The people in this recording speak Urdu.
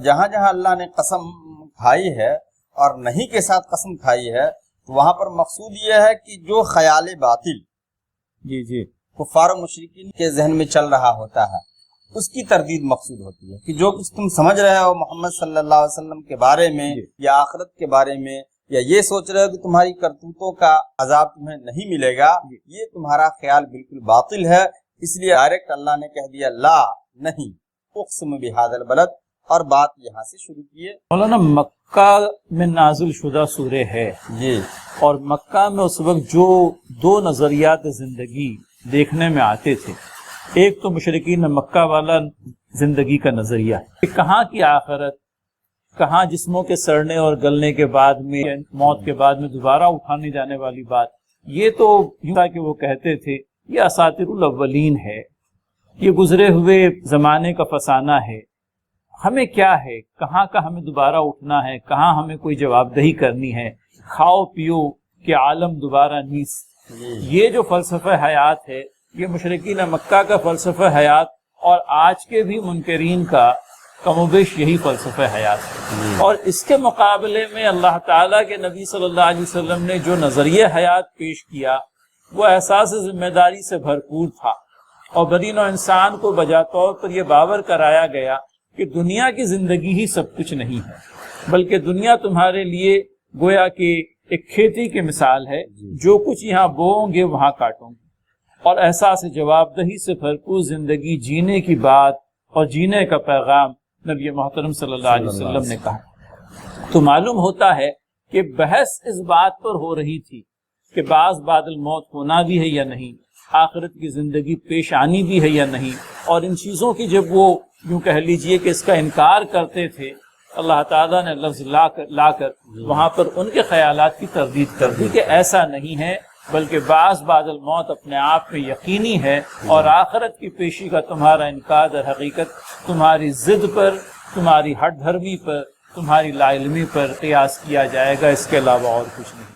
جہاں جہاں اللہ نے قسم کھائی ہے اور نہیں کے ساتھ قسم کھائی ہے تو وہاں پر مقصود یہ ہے کہ جو خیال باطل جی کفار و مشرکین کے ذہن میں چل رہا ہوتا ہے اس کی تردید مقصود ہوتی ہے، کہ جو کچھ تم سمجھ رہے ہو محمد صلی اللہ علیہ وسلم کے بارے میں یا آخرت کے بارے میں، یا یہ سوچ رہے ہو کہ تمہاری کرتوتوں کا عذاب تمہیں نہیں ملے گا، یہ تمہارا خیال بالکل باطل ہے۔ اس لیے ڈائریکٹ اللہ نے کہہ دیا لا، نہیں، اقسم بہذا البلد، اور بات یہاں سے شروع کیے۔ مولانا مکہ میں نازل شدہ سورہ ہے جی، اور مکہ میں اس وقت جو دو نظریات زندگی دیکھنے میں آتے تھے، ایک تو مشرکین مکہ والا زندگی کا نظریہ کہ کہاں کی آخرت، کہاں جسموں کے سڑنے اور گلنے کے بعد میں، موت کے بعد میں دوبارہ اٹھانے جانے والی بات، یہ تو یوں تھا کہ وہ کہتے تھے یہ اساطیر الاولین ہے، یہ گزرے ہوئے زمانے کا فسانہ ہے، ہمیں کیا ہے، کہاں کا ہمیں دوبارہ اٹھنا ہے، کہاں ہمیں کوئی جواب دہی کرنی ہے، کھاؤ پیو کہ عالم دوبارہ نیست۔ یہ جو فلسفہ حیات ہے یہ مشرکین مکہ کا فلسفہ حیات اور آج کے بھی منکرین کا کم و بیش یہی فلسفہ حیات ہے۔ اور اس کے مقابلے میں اللہ تعالیٰ کے نبی صلی اللہ علیہ وسلم نے جو نظریہ حیات پیش کیا وہ احساس ذمہ داری سے بھرپور تھا، اور بنی نوع انسان کو بجا طور پر یہ باور کرایا گیا کہ دنیا کی زندگی ہی سب کچھ نہیں ہے، بلکہ دنیا تمہارے لیے گویا کہ ایک کھیتی کی مثال ہے، جو کچھ یہاں بوؤں گے وہاں کاٹوں گے، اور احساس جواب دہی سے بھرپور زندگی جینے کی بات اور جینے کا پیغام نبی محترم صلی اللہ علیہ وسلم نے کہا۔ تو معلوم ہوتا ہے کہ بحث اس بات پر ہو رہی تھی کہ بعض بعد الموت ہونا بھی ہے یا نہیں، آخرت کی زندگی پیش آنی بھی ہے یا نہیں، اور ان چیزوں کی جب وہ یوں کہہ لیجئے کہ اس کا انکار کرتے تھے، اللہ تعالیٰ نے لفظ لا کر وہاں پر ان کے خیالات کی تردید کر دی کہ ایسا نہیں ہے، بلکہ بعض بعد الموت اپنے آپ میں یقینی ہے، اور آخرت کی پیشی کا تمہارا انکار در حقیقت تمہاری ضد پر، تمہاری ہٹ دھرمی پر، تمہاری لا علمی پر قیاس کیا جائے گا، اس کے علاوہ اور کچھ نہیں۔